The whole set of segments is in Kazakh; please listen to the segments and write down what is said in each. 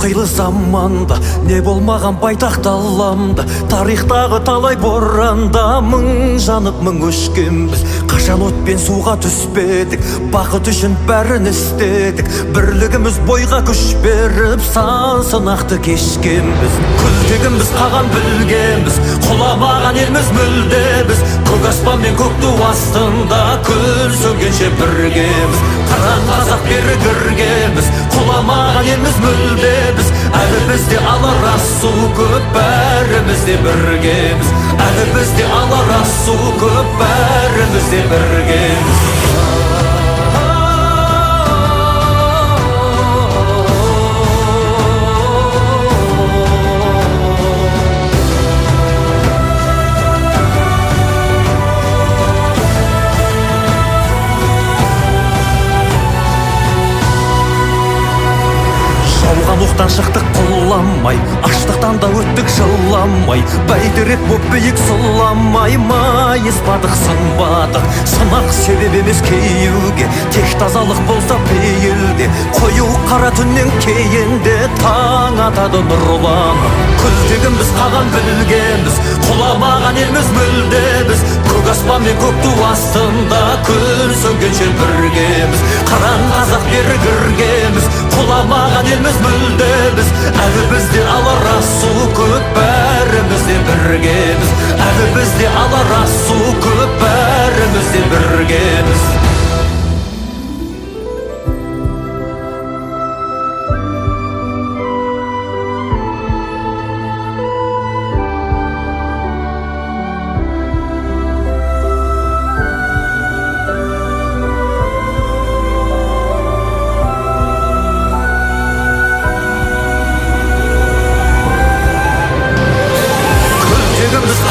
қилы заманда не болмаған байтақ даламда, тарихтағы талай боранда мың жанып мың өшкенбіз. Қашан отпен суға түспедік, бақыт үшін бәрін істедік. Бірлігіміз бойға күш беріп, сан сынақты кешкенбіз. Күлтегіміз қаған білгенбіз, құламаған елміз мүлде біз. Көк аспан мен көк ту астында күн сөнгенше біргеміз. Қыран қазақ бері кіргенбіз, құламаған елміз мүлде біз. Әлі бізде алар асу көп, бәріміз де біргеміз. Әлі бізде алар асу көп, бәріміз де біргеміз. Жауған оқтан шықтық құламай, аштықтан да өттік жыламай. Бәйтерек боп биік сұламай, майыспадық сынбадық. Сынақ себеп емес кейеуге, тек тазалық болса пейілде. Қою қара түннен кейінде таң атады нұрланып. Күлтегіміз қаған білгенбіз, құламаған елміз мүлде біз. Көк аспан мен көк ту астында күн сөнгенше біргеміз. Қыран қазақ бері кіргенбіз, құламаған елміз мүлде біз. Әлі бізде алар асу көп, бәріміз де біргеміз. Әлі бізде алар асу көп, бәріміз де біргеміз.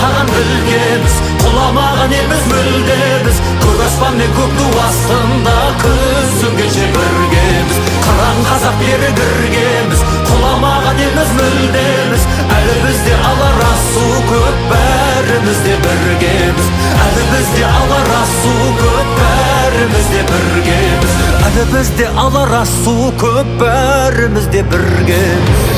Қаған білгенбіз, құламаған елміз мүлде біз. Көк аспан мен көк ту астында күн сөнгенше біргеміз. Қыран қазақ бері кіргенбіз, құламаған елміз мүлде біз. Әлі бізде алар асу көп, бәріміз де біргеміз. Әлі бізде алар асу көп, бәріміз де біргеміз. Әлі бізде алар асу көп, бәріміз де біргеміз.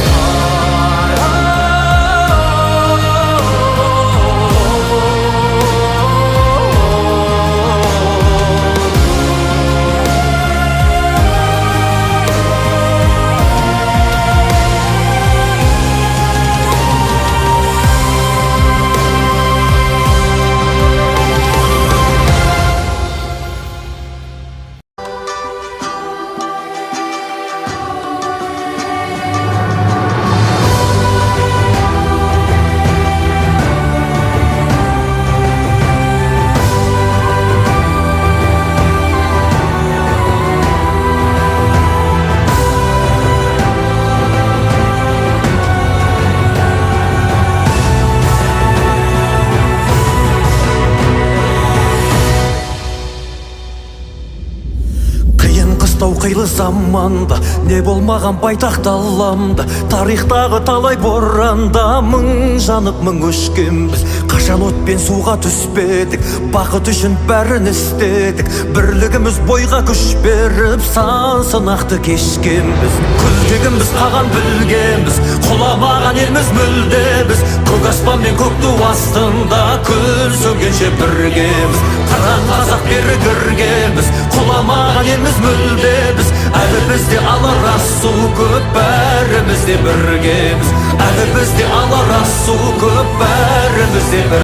Қилы заманда не болмаған байтақ даламда, тарихтағы талай боранда мың жанып мың өшкенбіз. Қашан отпен суға түспедік, бақыт үшін бәрін істедік. Бірлігіміз бойға күш беріп, сан сынақты кешкенбіз. Күлтегіміз қаған білгенбіз, құламаған елміз мүлде біз. Көк аспан мен көк ту астында күн сөнгенше біргеміз. Қыран қазақ бері кіргенбіз, құламаған елміз мүлде біз. Әлі бізде алар асу көп, бәріміз де біргеміз. Әлі бізде алар асу көп, бәріміз де біргеміз.